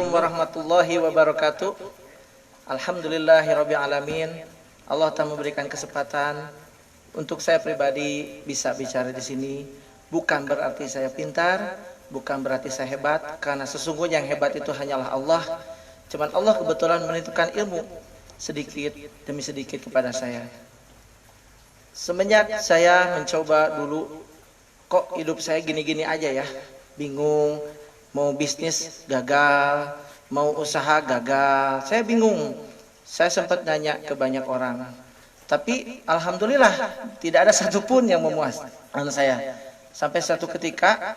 Assalamualaikum warahmatullahi wabarakatuh. Alhamdulillahirabbil alamin. Allah telah memberikan kesempatan untuk saya pribadi bisa bicara di sini. Bukan berarti saya pintar, bukan berarti saya hebat, karena sesungguhnya yang hebat itu hanyalah Allah. Cuman Allah kebetulan menitipkan ilmu sedikit demi sedikit kepada saya. Semenjak saya mencoba dulu, kok hidup saya gini-gini aja ya, bingung. Mau bisnis gagal, mau usaha gagal, saya bingung. Saya sempat nanya ke banyak orang, tapi alhamdulillah tidak ada satupun yang memuaskan saya. Sampai satu ketika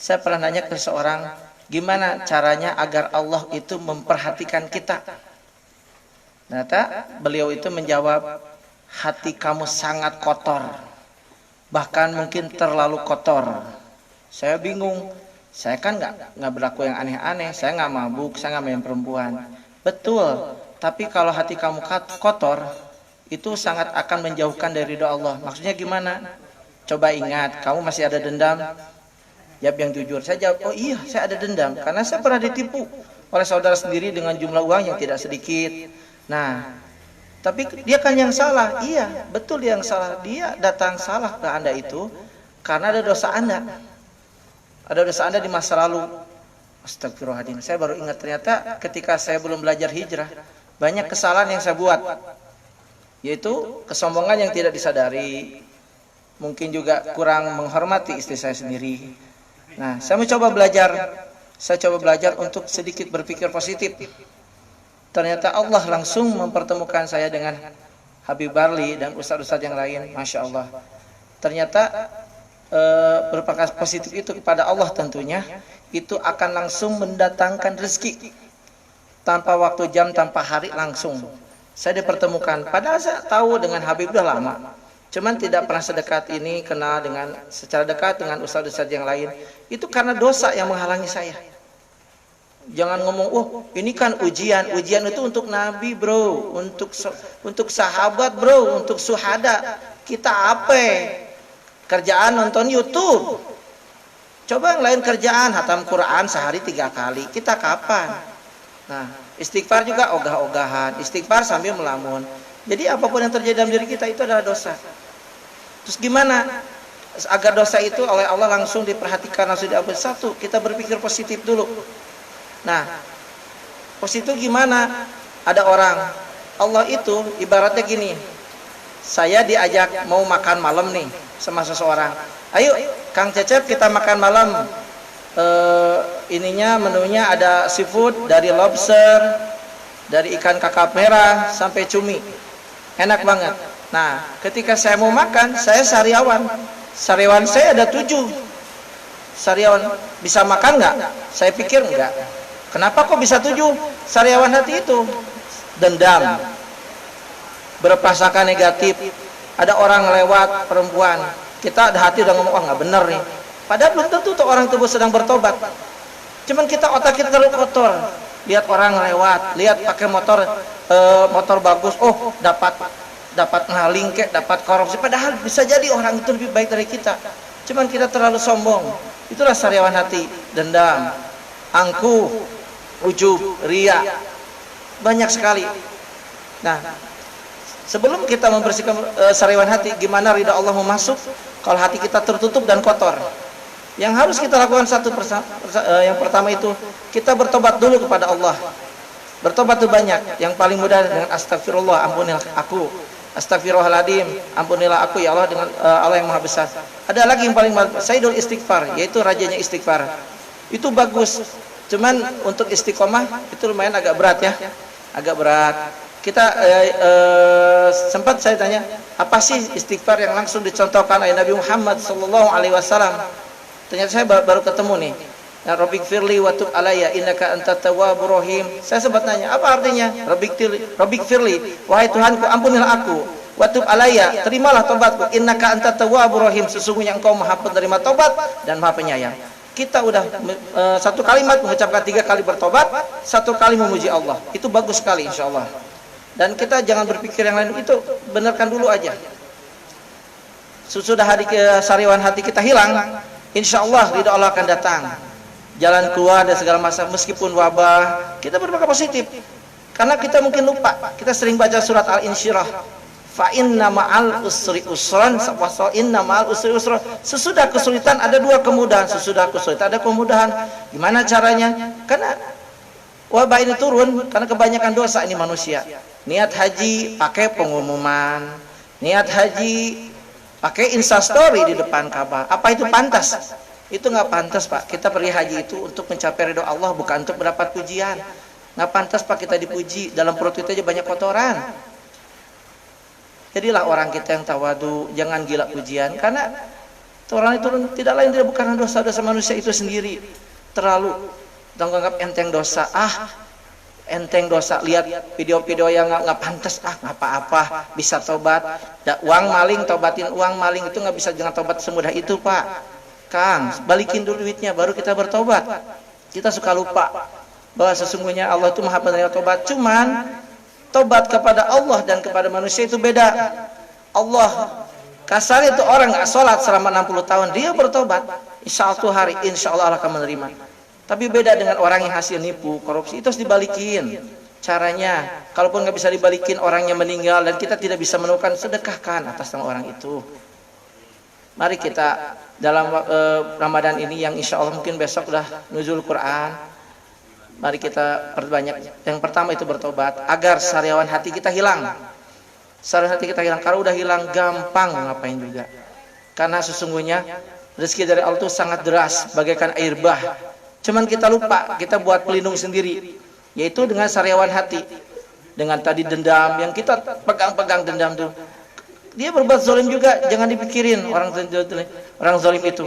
saya pernah nanya ke seorang, gimana caranya agar Allah itu memperhatikan kita? Ternyata beliau itu menjawab, hati kamu sangat kotor, bahkan mungkin terlalu kotor. Saya bingung. Saya kan nggak berlaku yang aneh-aneh, saya nggak mabuk, saya nggak main perempuan. Betul, tapi kalau hati kamu kotor, itu sangat akan menjauhkan dari ridha Allah. Maksudnya gimana? Coba ingat, kamu masih ada dendam? Jawab yang jujur. Saya jawab, oh iya, saya ada dendam, karena saya pernah ditipu oleh saudara sendiri dengan jumlah uang yang tidak sedikit. Nah, tapi dia kan yang salah. Iya, betul dia yang salah. Dia datang salah ke Anda itu karena ada dosa Anda. Ada dosa Anda di masa lalu. Astagfirullahaladzim. Saya baru ingat ternyata ketika saya belum belajar hijrah, banyak kesalahan yang saya buat. Yaitu kesombongan yang tidak disadari. Mungkin juga kurang menghormati istri saya sendiri. Nah, saya mencoba belajar. Saya coba belajar untuk sedikit berpikir positif. Ternyata Allah langsung mempertemukan saya dengan Habib Barli dan ustaz-ustaz yang lain. Masya Allah. Ternyata berpikir positif itu kepada Allah tentunya itu akan langsung mendatangkan rezeki tanpa waktu jam, tanpa hari, langsung saya dipertemukan. Padahal saya tahu dengan Habib udah lama, cuman tidak pernah sedekat ini kenal dengan secara dekat dengan ustaz-ustaz yang lain. Itu karena dosa yang menghalangi saya. Jangan ngomong, oh ini kan ujian itu untuk Nabi bro, untuk sahabat bro, untuk syuhada. Kita apa? Kerjaan nonton YouTube. Coba yang lain kerjaan hatam Quran sehari 3 kali. Kita kapan? Nah, istighfar juga ogah-ogahan. Istighfar sambil melamun. Jadi apapun yang terjadi dalam diri kita itu adalah dosa. Terus gimana agar dosa itu oleh Allah langsung diperhatikan, langsung diambil? Satu, kita berpikir positif dulu. Nah, positif gimana? Ada orang, Allah itu ibaratnya gini. Saya diajak mau makan malam nih sama seseorang. Ayo Kang Cecep kita makan malam. Menunya ada seafood, dari lobster, dari ikan kakap merah sampai cumi. Enak banget. Nah, ketika saya mau makan, saya sariawan. Sariawan saya ada 7. Sariawan bisa makan nggak? Saya pikir nggak. Kenapa kok bisa 7? Sariawan hati itu dendam, berprasangka negatif. Ada orang lewat perempuan, kita ada hati udah ngomong, oh nggak bener nih. Padahal belum tentu tuh orang tersebut sedang bertobat. Cuman kita otak kita terlalu kotor. Lihat orang lewat, lihat pakai motor bagus, oh dapat ngaling kek, dapat korupsi. Padahal bisa jadi orang itu lebih baik dari kita. Cuman kita terlalu sombong. Itulah sariawan hati, dendam, angkuh, ujub, ria. Banyak sekali. Nah, sebelum kita membersihkan sariawan hati, gimana ridha Allah mau masuk kalau hati kita tertutup dan kotor? Yang harus kita lakukan yang pertama itu kita bertobat dulu kepada Allah. Bertobat itu banyak. Yang paling mudah dengan astagfirullah, ampunilah aku. Astagfirullahaladzim, ampunilah aku ya Allah, dengan Allah yang Maha Besar. Ada lagi yang paling Sayyidul Istighfar, yaitu rajanya istighfar. Itu bagus. Cuman untuk istiqomah itu lumayan agak berat ya. Agak berat. Kita sempat saya tanya, apa sih istighfar yang langsung dicontohkan oleh Nabi Muhammad SAW? Ternyata saya baru ketemu nih. Rabbik firli wa tub alayya innaka antat tawwabur rahim. Saya sempat nanya, apa artinya? Rabbik firli, wahai Tuhanku, ampunilah aku. Wa tub alayya, terimalah tobatku. Innaka antat tawwabur rahim, sesungguhnya Engkau Maha penerima tobat dan Maha penyayang. Kita udah satu kalimat mengucapkan 3 kali bertobat, 1 kali memuji Allah. Itu bagus sekali insyaallah. Dan kita jangan berpikir yang lain, itu benarkan dulu aja. Sesudah sariawan hati kita hilang, insya Allah ridha Allah akan datang. jalan keluar dari segala masalah. Meskipun wabah, kita berpikir positif. Karena kita mungkin lupa, kita sering baca surat Al-Insyirah. Fa inna ma'al usri usran, wa inna ma'al usri usran. Sesudah kesulitan ada dua kemudahan, sesudah kesulitan ada kemudahan. Gimana caranya? Karena wabah ini turun karena kebanyakan dosa ini manusia. Niat haji pakai pengumuman, niat haji pakai instastory di depan Ka'bah. Apa itu pantas? Itu nggak pantas, Pak. Kita pergi haji itu untuk mencapai ridho Allah, bukan untuk mendapat pujian. Nggak pantas, Pak, kita dipuji. Dalam perut kita aja banyak kotoran. Jadilah orang kita yang tawadu, jangan gila pujian. Karena orang itu tidak lain tidak bukan dosa-dosa manusia itu sendiri. Terlalu anggap enteng dosa. Enteng dosa. Lihat video-video yang nggak pantas. Nggak apa-apa, bisa tobat. Uang maling, tobatin uang maling itu nggak bisa jangan tobat semudah itu, Pak. Kang, balikin dulu duitnya, baru kita bertobat. Kita suka lupa bahwa sesungguhnya Allah itu Maha Penerima tobat. Cuman tobat kepada Allah dan kepada manusia itu beda. Allah kasar itu orang nggak sholat selama 60 tahun, dia bertobat, insya Allah akan menerima. Tapi beda dengan orang yang hasil nipu, korupsi, itu harus dibalikin. Caranya, kalaupun nggak bisa dibalikin, orangnya meninggal dan kita tidak bisa menemukan, sedekahkan atas nama orang itu. Mari kita dalam Ramadan ini yang insya Allah mungkin besok udah nuzul Quran. Mari kita perbanyak. Yang pertama itu bertobat agar sariawan hati kita hilang. Sariawan hati kita hilang. Kalau udah hilang gampang ngapain juga. Karena sesungguhnya rezeki dari Allah itu sangat deras, bagaikan air bah. Cuman kita lupa, kita buat pelindung sendiri, yaitu dengan sariawan hati. Dengan tadi dendam yang kita pegang-pegang dendam tuh. Dia berbuat zalim juga, jangan dipikirin orang zalim itu.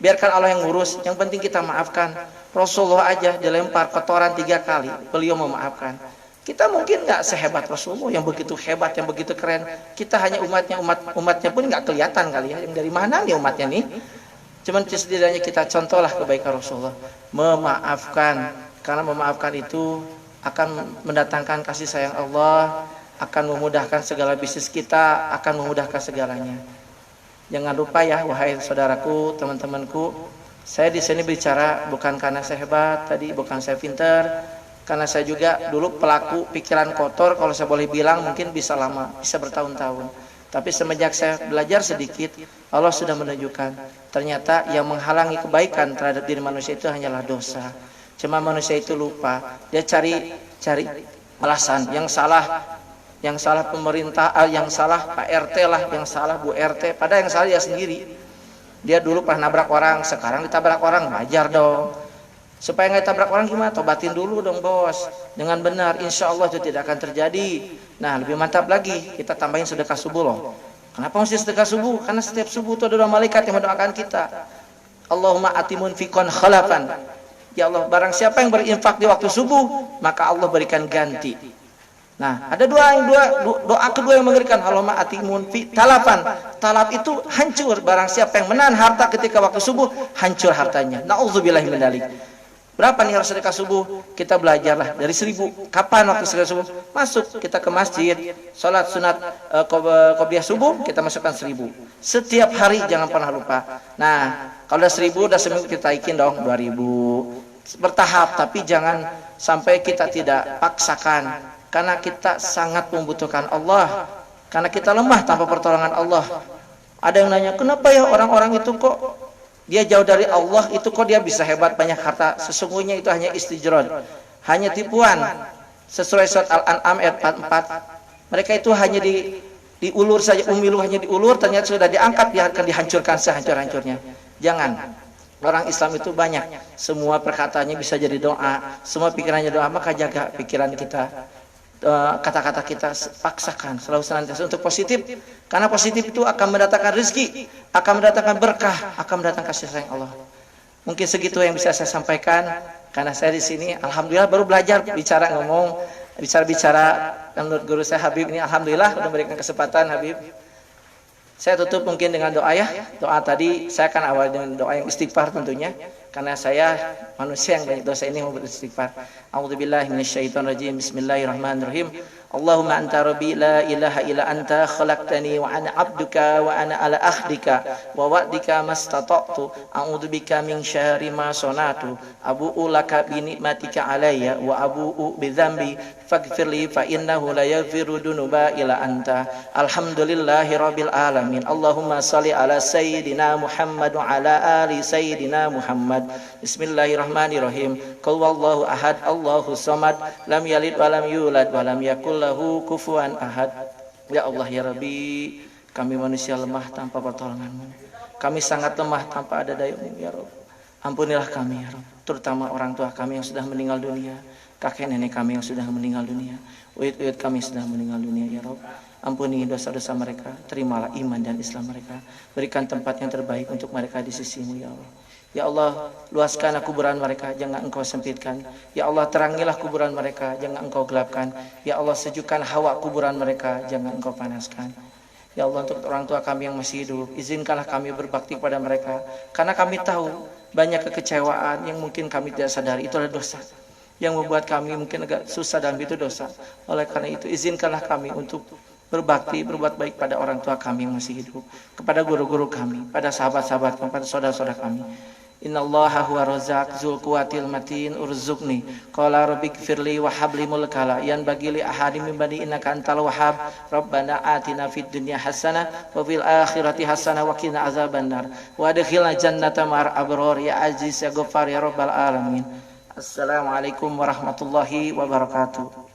Biarkan Allah yang ngurus, yang penting kita maafkan. Rasulullah aja dilempar kotoran 3 kali, beliau memaafkan. Kita mungkin nggak sehebat Rasulullah yang begitu hebat, yang begitu keren. Kita hanya umatnya pun nggak kelihatan kali ya. Yang dari mana nih umatnya nih? Cuman setidaknya kita contohlah kebaikan Rasulullah, memaafkan. Karena memaafkan itu akan mendatangkan kasih sayang Allah, akan memudahkan segala bisnis kita, akan memudahkan segalanya. Jangan lupa ya, wahai saudaraku, teman-temanku, saya di sini bicara bukan karena saya hebat, tadi bukan saya pintar, karena saya juga dulu pelaku pikiran kotor, kalau saya boleh bilang mungkin bisa lama, bisa bertahun-tahun. Tapi semenjak saya belajar sedikit, Allah sudah menunjukkan ternyata yang menghalangi kebaikan terhadap diri manusia itu hanyalah dosa. Cuma manusia itu lupa, dia cari alasan yang salah pemerintah, yang salah Pak RT lah, yang salah Bu RT, padahal yang salah dia sendiri. Dia dulu pernah nabrak orang, sekarang ditabrak orang, wajar dong. Supaya nggak ditabrak orang gimana? Tobatin dulu dong bos, dengan benar, insya Allah itu tidak akan terjadi. Nah lebih mantap lagi, kita tambahin sedekah subuh loh. Kenapa mesti sedekah subuh? Karena setiap subuh itu ada dua malaikat yang mendoakan kita. Allahumma atimun fikon khalafan. Ya Allah, barang siapa yang berinfak di waktu subuh, maka Allah berikan ganti. Nah, ada doa kedua yang mengerikan. Allahumma atimun fi talafan. Talaf itu hancur. Barang siapa yang menahan harta ketika waktu subuh, hancur hartanya. Nauzubillahi min dzalik. Berapa nih harus sedekah subuh? Kita belajarlah dari 1000. Kapan waktu sedekah subuh? Masuk kita ke masjid, sholat sunat qobliyah subuh, kita masukkan 1000. Setiap hari jangan pernah lupa. Nah, kalau udah 1000, udah seminggu kita naikin dong 2000. Bertahap, tapi jangan sampai kita tidak paksakan. Karena kita sangat membutuhkan Allah. Karena kita lemah tanpa pertolongan Allah. Ada yang nanya, kenapa ya orang-orang itu kok dia jauh dari Allah, itu kok dia bisa hebat banyak harta? Sesungguhnya itu hanya istijrad, hanya tipuan. Sesuai surat Al-An'am ayat 44, mereka itu hanya diulur saja, umilu hanya diulur, ternyata sudah diangkat, dia akan dihancurkan sehancur-hancurnya. Jangan. Orang Islam itu banyak, semua perkataannya bisa jadi doa, semua pikirannya doa, maka jaga pikiran kita. Kata-kata kita paksakan selalu senantiasa untuk positif, karena positif itu akan mendatangkan rezeki, akan mendatangkan berkah, akan mendatangkan kasih sayang Allah. Mungkin segitu yang bisa saya sampaikan, karena saya di sini alhamdulillah baru belajar bicara menurut guru saya Habib ini, alhamdulillah sudah memberikan kesempatan Habib. Saya tutup mungkin dengan doa ya. Doa tadi saya akan awal dengan doa yang istighfar tentunya, karena saya manusia yang banyak dosa ini mau beristighfar. A'udzubillahi minasyaitonirrajim. Bismillahirrahmanirrahim. Allahumma anta rabbi la ilaha illa anta khalaqtani wa ana abduka wa ana ala ahdika wa wa'dika mastata'tu a'udzubika min syarri ma sanatu abu'u laka bi ni'matika alayya wa abu'u bi dzambi faghfirli fa innahu la yaghfiru dzunuba illa anta. Alhamdulillahi rabbil alamin. Allahumma shalli ala sayyidina Muhammad wa ala ali sayyidina Muhammad. Bismillahirrahmanirrahim. Qul huwallahu ahad, Allahu samad, lam yalid wa lam yulad wa lam yakul lahu kufuwan ahad. Ya Allah ya Rabbi, kami manusia lemah tanpa pertolongan-Mu. Kami sangat lemah tanpa ada daya-Mu ya Rabb. Ampunilah kami ya Rabb, terutama orang tua kami yang sudah meninggal dunia, kakek nenek kami yang sudah meninggal dunia, uyut-uyut kami yang sudah meninggal dunia ya Rabb. Ampuni dosa-dosa mereka, terimalah iman dan Islam mereka, berikan tempat yang terbaik untuk mereka di sisi-Mu ya Allah. Ya Allah, luaskanlah kuburan mereka, jangan Engkau sempitkan. Ya Allah, terangilah kuburan mereka, jangan Engkau gelapkan. Ya Allah, sejukkan hawa kuburan mereka, jangan Engkau panaskan. Ya Allah, untuk orang tua kami yang masih hidup, izinkanlah kami berbakti kepada mereka, karena kami tahu banyak kekecewaan yang mungkin kami tidak sadari, itu adalah dosa yang membuat kami mungkin agak susah dalam itu dosa. Oleh karena itu, izinkanlah kami untuk berbakti, berbuat baik pada orang tua kami yang masih hidup, kepada guru-guru kami, pada sahabat-sahabat kami, pada saudara-saudara kami. Innallaha huwa razzaq dzul quwwatil matin urzuqni qala rabbighfirli wa habli mulkala yan bagili ahadim min bani innaka antal wahhab rabbana atina fid dunya hasanah wa fil akhirati hasanah wa qina azabannar wa adkhilna jannata ma'al abrar ya aziz ya ghaffar ya rabbal alamin. Assalamualaikum warahmatullahi wabarakatuh.